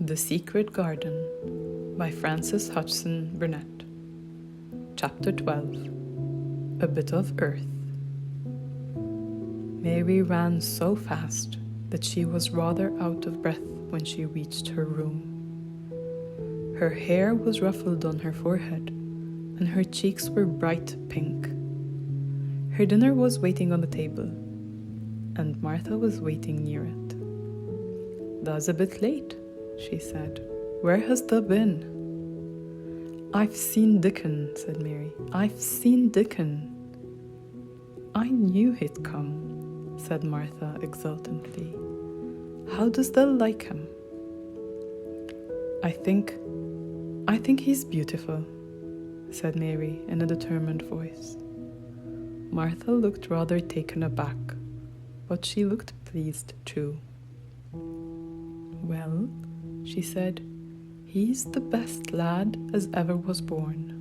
The Secret Garden by Frances Hodgson Burnett. Chapter 12. A Bit of Earth. Mary ran so fast that she was rather out of breath when she reached her room. Her hair was ruffled on her forehead, and her cheeks were bright pink. Her dinner was waiting on the table, and Martha was waiting near it. "That's a bit late," she said. "Where has thou been?" "I've seen Dickon," said Mary. "I've seen Dickon." "I knew he'd come," said Martha exultantly. "How does thou like him?" I think he's beautiful," said Mary in a determined voice. Martha looked rather taken aback, but she looked pleased too. "Well," she said, "he's the best lad as ever was born.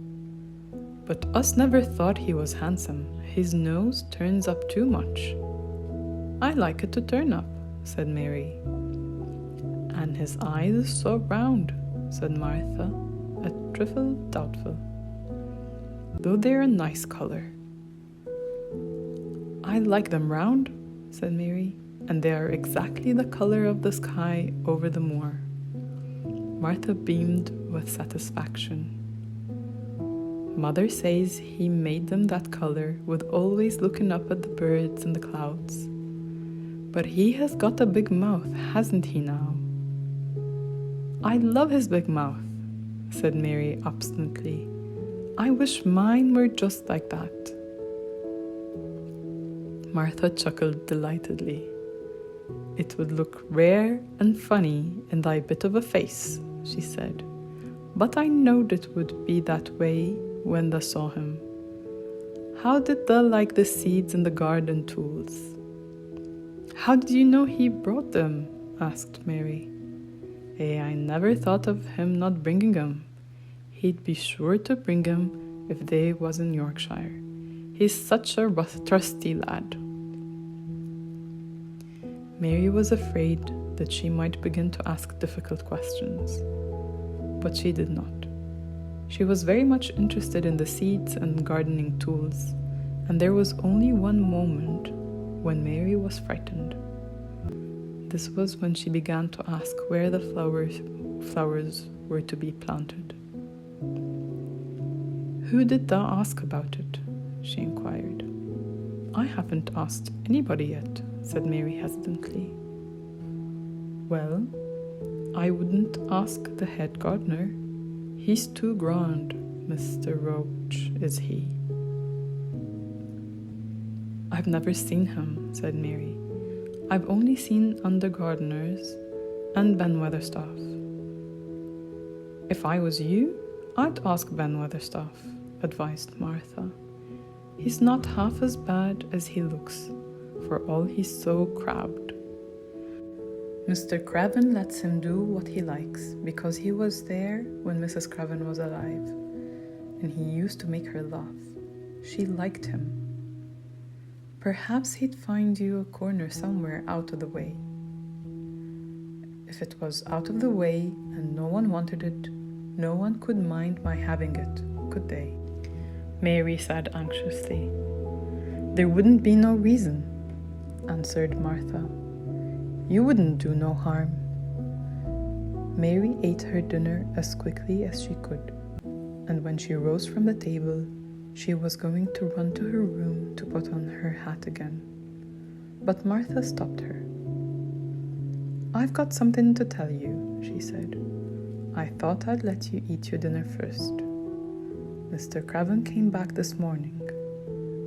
But us never thought he was handsome. His nose turns up too much." "I like it to turn up," said Mary. "And his eyes is so round," said Martha, a trifle doubtful. "Though they're a nice colour." "I like them round," said Mary, "and they are exactly the colour of the sky over the moor." Martha beamed with satisfaction. "Mother says he made them that colour with always looking up at the birds and the clouds. But he has got a big mouth, hasn't he now?" "I love his big mouth," said Mary obstinately. "I wish mine were just like that." Martha chuckled delightedly. "It would look rare and funny in thy bit of a face," she said. "But I knowed it would be that way when thou saw him. How did thou like the seeds and the garden tools?" "How did you know he brought them?" asked Mary. I never thought of him not bringing 'em. He'd be sure to bring 'em if they was in Yorkshire. He's such a trusty lad." Mary was afraid that she might begin to ask difficult questions, but she did not. She was very much interested in the seeds and gardening tools, and there was only one moment when Mary was frightened. This was when she began to ask where the flowers were to be planted. "Who did thou ask about it?" she inquired. "I haven't asked anybody yet," said Mary hesitantly. "Well, I wouldn't ask the head gardener. He's too grand, Mr. Roach, is he?" "I've never seen him," said Mary. "I've only seen under gardeners and Ben Weatherstaff." "If I was you, I'd ask Ben Weatherstaff," advised Martha. "He's not half as bad as he looks, for all he's so crabbed. Mr. Craven lets him do what he likes, because he was there when Mrs. Craven was alive, and he used to make her laugh. She liked him. Perhaps he'd find you a corner somewhere out of the way." "If it was out of the way and no one wanted it, no one could mind my having it, could they?" Mary said anxiously. "There wouldn't be no reason," answered Martha. "You wouldn't do no harm." Mary ate her dinner as quickly as she could, and when she rose from the table, she was going to run to her room to put on her hat again. But Martha stopped her. "I've got something to tell you," she said. "I thought I'd let you eat your dinner first. Mr. Craven came back this morning,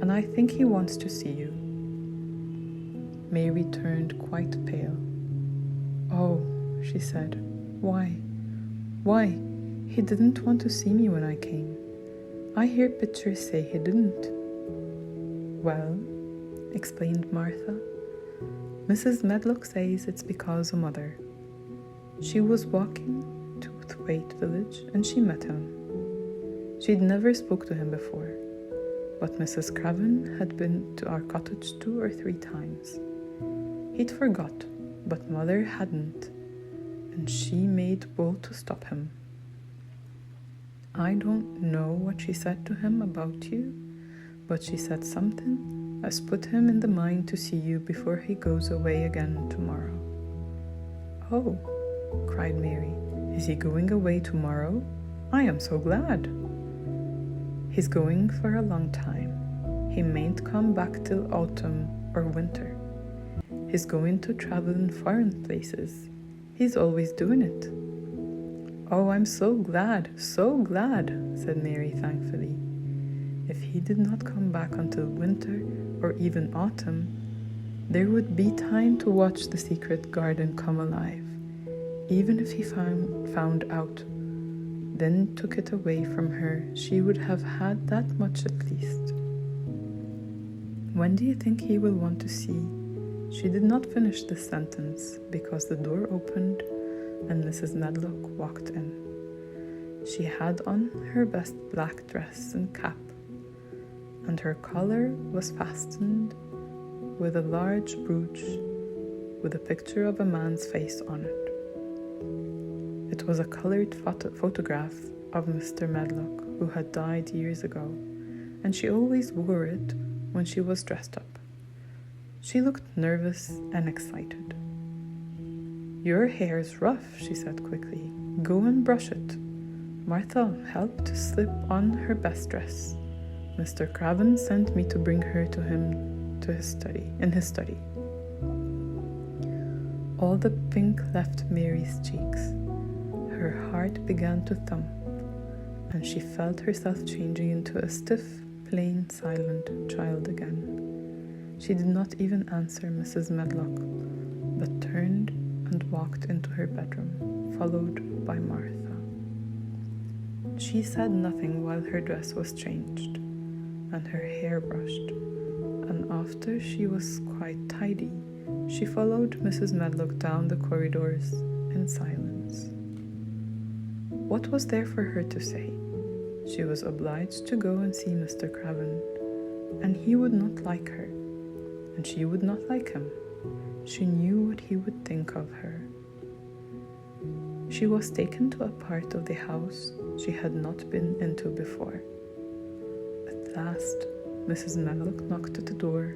and I think he wants to see you." Mary turned quite pale. "Oh," she said. Why? Why, he didn't want to see me when I came. I hear pictures say he didn't." "Well," explained Martha, "Mrs. Medlock says it's because of Mother. She was walking to Thwaite village and she met him. She'd never spoke to him before, but Mrs. Craven had been to our cottage 2 or 3 times. He'd forgot, but Mother hadn't, and she made bold to stop him. I don't know what she said to him about you, but she said something as put him in the mind to see you before he goes away again tomorrow. Oh, cried Mary, is he going away tomorrow? I am so glad. He's going for a long time. He mayn't come back till autumn or winter. He's going to travel in foreign places. He's always doing it. Oh, I'm so glad, said Mary thankfully. If he did not come back until winter or even autumn, there would be time to watch the secret garden come alive, even if he found out, then took it away from her. She would have had that much at least. When do you think he will want to see? She did not finish this sentence because the door opened and Mrs. Medlock walked in. She had on her best black dress and cap, and her collar was fastened with a large brooch with a picture of a man's face on it. It was a colored photograph of Mr. Medlock, who had died years ago, and she always wore it when she was dressed up. She looked nervous and excited. Your hair's rough, she said quickly. Go and brush it. Martha helped to slip on her best dress. Mr. Craven sent me to bring her to him in his study. All the pink left Mary's cheeks. Her heart began to thump, and she felt herself changing into a stiff, plain, silent child again. She did not even answer Mrs. Medlock, but turned and walked into her bedroom, followed by Martha. She said nothing while her dress was changed and her hair brushed, and after she was quite tidy, she followed Mrs. Medlock down the corridors in silence. What was there for her to say? She was obliged to go and see Mr. Craven, and he would not like her, and she would not like him. She knew what he would think of her. She was taken to a part of the house she had not been into before. At last, Mrs. Medlock knocked at the door,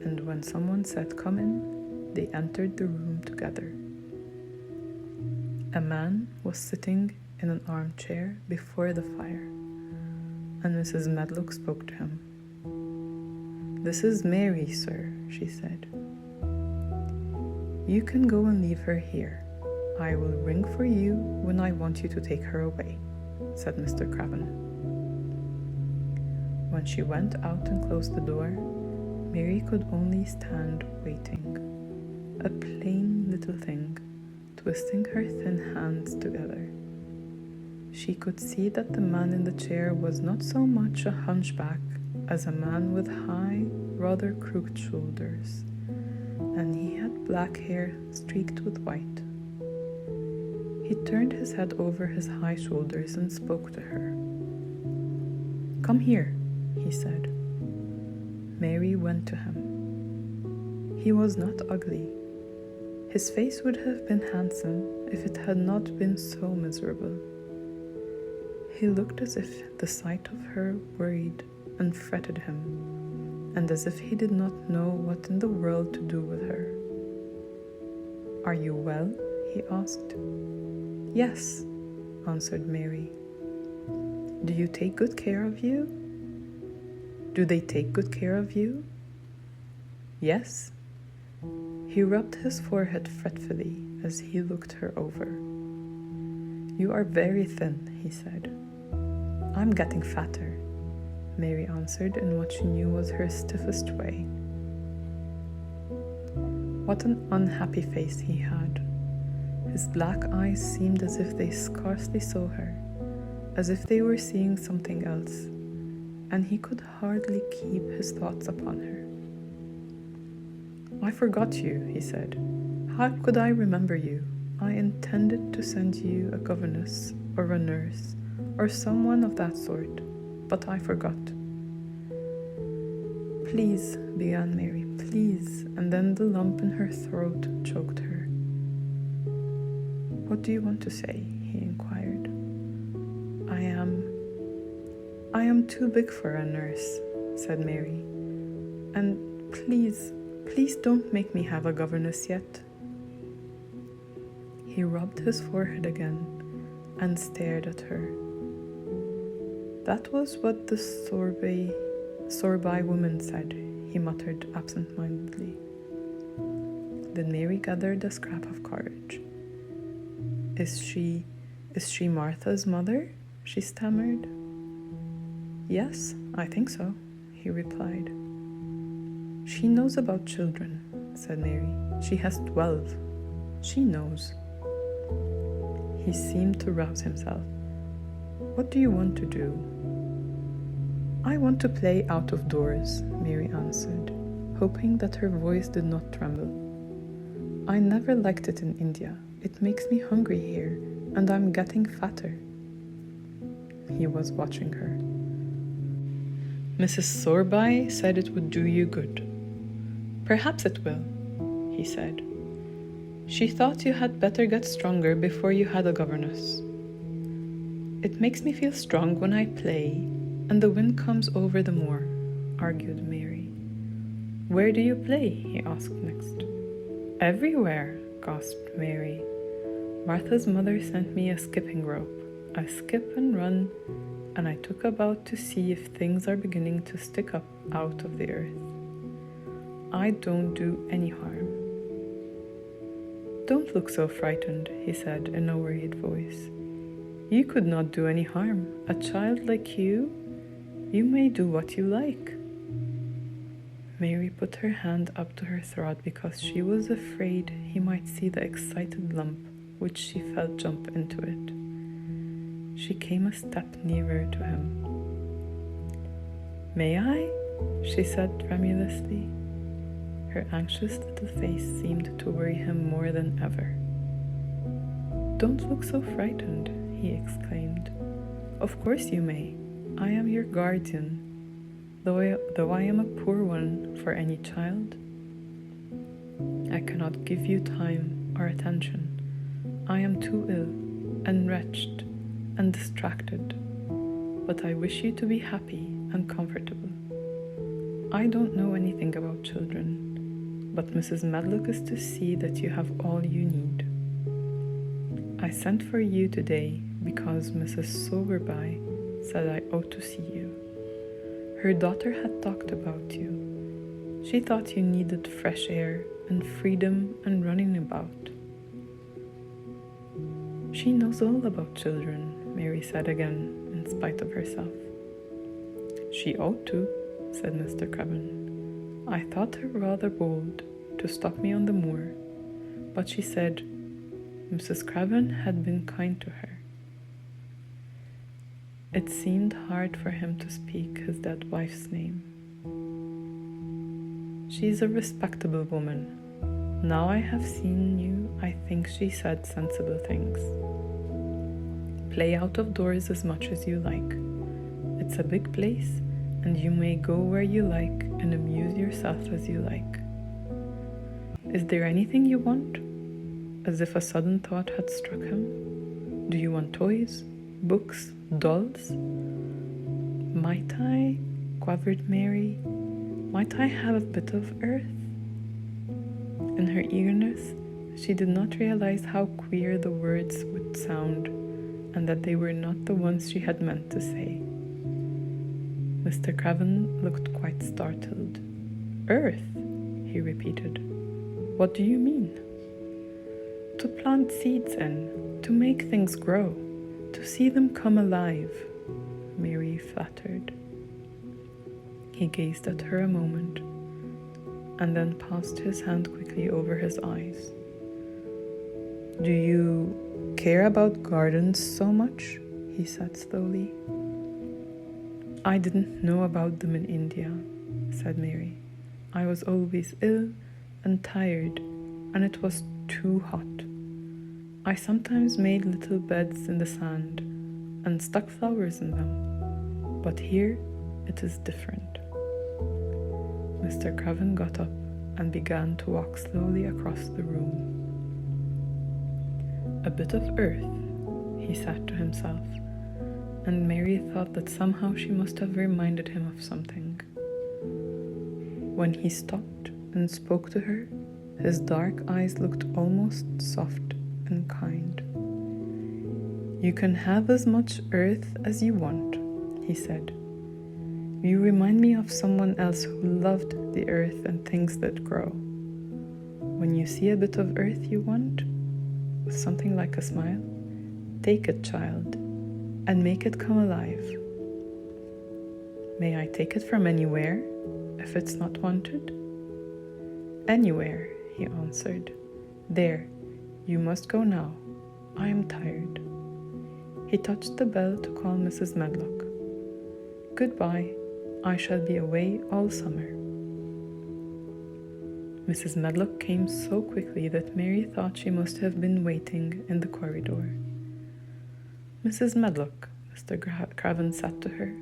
and when someone said, "Come in," they entered the room together. A man was sitting in an armchair before the fire, and Mrs. Medlock spoke to him. "This is Mary, sir," she said. "You can go and leave her here. I will ring for you when I want you to take her away," said Mr. Craven. When she went out and closed the door, Mary could only stand waiting, a plain little thing, twisting her thin hands together. She could see that the man in the chair was not so much a hunchback as a man with high, rather crooked shoulders, and he had black hair streaked with white. He turned his head over his high shoulders and spoke to her. "Come here," he said. Mary went to him. He was not ugly. His face would have been handsome if it had not been so miserable. He looked as if the sight of her worried and fretted him, and as if he did not know what in the world to do with her. "Are you well?" he asked. "Yes," answered Mary. "Do you take good care of you?" "Do they take good care of you?" "Yes." He rubbed his forehead fretfully as he looked her over. "You are very thin," he said. "I'm getting fatter," Mary answered in what she knew was her stiffest way. What an unhappy face he had. His black eyes seemed as if they scarcely saw her, as if they were seeing something else, and he could hardly keep his thoughts upon her. "I forgot you," he said. "How could I remember you? I intended to send you a governess or a nurse or someone of that sort, but I forgot." "Please," began Mary, "please," and then the lump in her throat choked her. What do you want to say? He inquired. I am too big for a nurse, said Mary. And please don't make me have a governess yet. He rubbed his forehead again and stared at her. That was what the Sorbet woman said, he muttered absent-mindedly. Then Mary gathered a scrap of courage. Is she Martha's mother? She stammered. Yes, I think so, he replied. She knows about children, said Mary. She has 12. She knows. He seemed to rouse himself. What do you want to do? I want to play out of doors, Mary answered, hoping that her voice did not tremble. I never liked it in India. It makes me hungry here, and I'm getting fatter. He was watching her. Mrs. Sorbet said it would do you good. Perhaps it will, he said. She thought you had better get stronger before you had a governess. It makes me feel strong when I play, and the wind comes over the moor, argued Mary. Where do you play? He asked next. Everywhere, gasped Mary. Martha's mother sent me a skipping rope. I skip and run, and I took about to see if things are beginning to stick up out of the earth. I don't do any harm. Don't look so frightened, he said in a worried voice. You could not do any harm. A child like you may do what you like. Mary put her hand up to her throat because she was afraid he might see the excited lump which she felt jump into it. She came a step nearer to him. May I? She said tremulously. Her anxious little face seemed to worry him more than ever. Don't look so frightened, he exclaimed. Of course you may. I am your guardian, though I am a poor one for any child. I cannot give you time or attention. I am too ill and wretched and distracted, but I wish you to be happy and comfortable. I don't know anything about children, but Mrs. Medlock is to see that you have all you need. I sent for you today because Mrs. Sowerby said I ought to see you. Her daughter had talked about you. She thought you needed fresh air and freedom and running about. She knows all about children, Mary said again, in spite of herself. She ought to, said Mr. Craven. I thought her rather bold to stop me on the moor, but she said Mrs. Craven had been kind to her. It seemed hard for him to speak his dead wife's name. She's a respectable woman. Now I have seen you, I think she said sensible things. Play out of doors as much as you like. It's a big place, and you may go where you like and amuse yourself as you like. Is there anything you want? As if a sudden thought had struck him. Do you want toys, books, dolls? Might I, quavered Mary, might I have a bit of earth? In her eagerness, she did not realize how queer the words would sound, and that they were not the ones she had meant to say. Mr. Craven looked quite startled. Earth, he repeated. What do you mean? To plant seeds in, to make things grow, to see them come alive, Mary flattered. He gazed at her a moment, and then passed his hand quickly over his eyes. Do you care about gardens so much? He said slowly. I didn't know about them in India, said Mary. I was always ill and tired, and it was too hot. I sometimes made little beds in the sand and stuck flowers in them, but here it is different. Mr. Craven got up and began to walk slowly across the room. A bit of earth, he said to himself, and Mary thought that somehow she must have reminded him of something. When he stopped and spoke to her, his dark eyes looked almost soft and kind. "You can have as much earth as you want," he said. "You remind me of someone else who loved the earth and things that grow. When you see a bit of earth you want, with something like a smile, take it, child, and make it come alive." "May I take it from anywhere, if it's not wanted?" "Anywhere," he answered. "There, you must go now. I am tired." He touched the bell to call Mrs. Medlock. "Goodbye. I shall be away all summer." Mrs. Medlock came so quickly that Mary thought she must have been waiting in the corridor. "Mrs. Medlock," Mr. Craven said to her,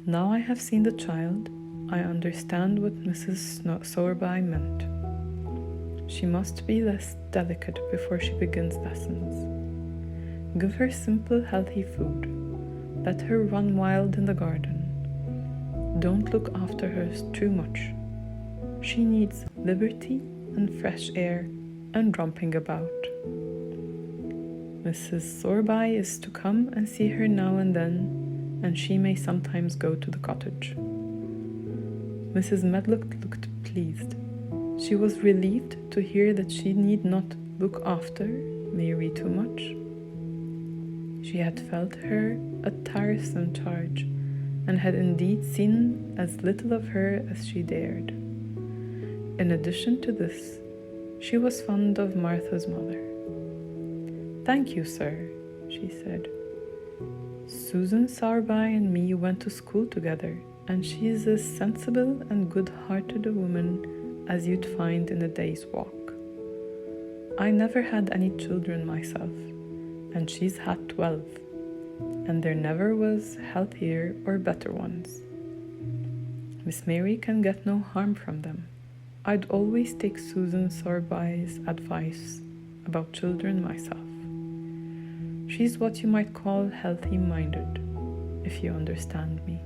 "now I have seen the child, I understand what Mrs. Sowerby meant. She must be less delicate before she begins lessons. Give her simple, healthy food. Let her run wild in the garden. Don't look after her too much. She needs liberty and fresh air and romping about. Mrs. Sowerby is to come and see her now and then, and she may sometimes go to the cottage." Mrs. Medlock looked pleased. She was relieved to hear that she need not look after Mary too much. She had felt her a tiresome charge, and had indeed seen as little of her as she dared. In addition to this, she was fond of Martha's mother. "Thank you, sir," she said. "Susan Sowerby and me went to school together, and she is as sensible and good-hearted a woman as you'd find in a day's walk. I never had any children myself, and she's had 12, and there never was healthier or better ones. Miss Mary can get no harm from them. I'd always take Susan Sowerby's advice about children myself. She's what you might call healthy-minded, if you understand me."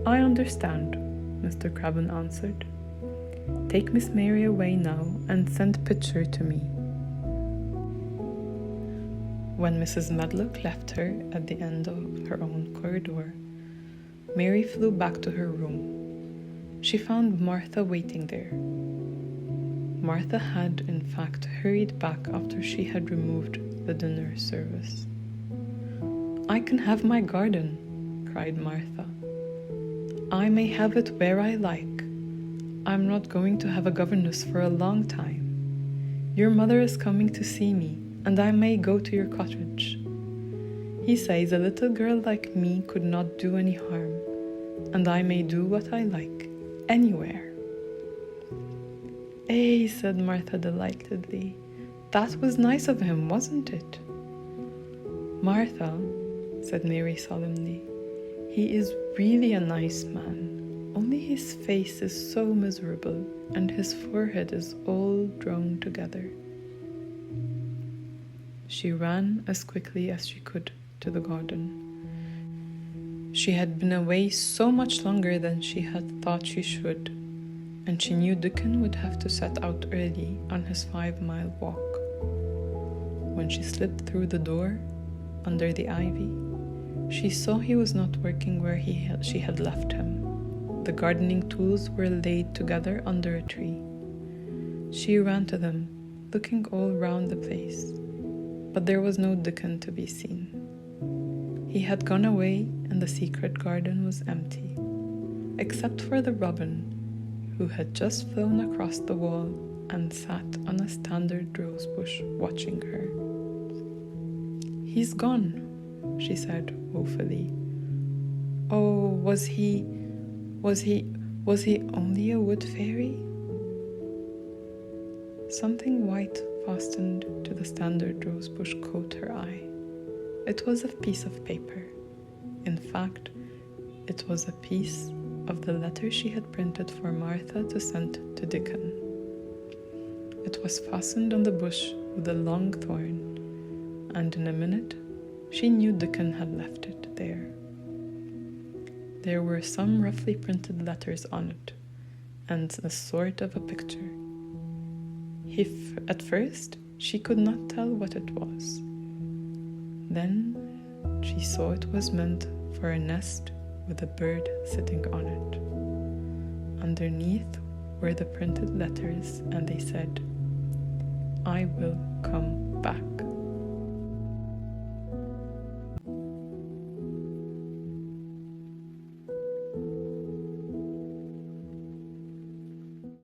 "I understand," Mr. Craven answered. "Take Miss Mary away now and send Pitcher to me." When Mrs. Medlock left her at the end of her own corridor, Mary flew back to her room. She found Martha waiting there. Martha had, in fact, hurried back after she had removed the dinner service. "I can have my garden," cried Martha. "I may have it where I like. I'm not going to have a governess for a long time. Your mother is coming to see me, and I may go to your cottage. He says a little girl like me could not do any harm, and I may do what I like, anywhere." "Eh," said Martha delightedly. "That was nice of him, wasn't it?" "Martha," said Mary solemnly, "he is really a nice man, only his face is so miserable, and his forehead is all drawn together." She ran as quickly as she could to the garden. She had been away so much longer than she had thought she should, and she knew Dickon would have to set out early on his 5-mile walk. When she slipped through the door, under the ivy, she saw he was not working where she had left him. The gardening tools were laid together under a tree. She ran to them, looking all round the place, but there was no Dickon to be seen. He had gone away, and the secret garden was empty, except for the robin, who had just flown across the wall and sat on a standard rosebush watching her. "He's gone," she said woefully. "Oh, was he only a wood fairy?" Something white fastened to the standard rosebush caught her eye. It was a piece of paper. In fact, it was a piece of the letter she had printed for Martha to send to Dickon. It was fastened on the bush with a long thorn, and in a minute she knew Dickon had left it there. There were some roughly printed letters on it, and a sort of a picture. At first she could not tell what it was. Then she saw it was meant for a nest with a bird sitting on it. Underneath were the printed letters, and they said, "I will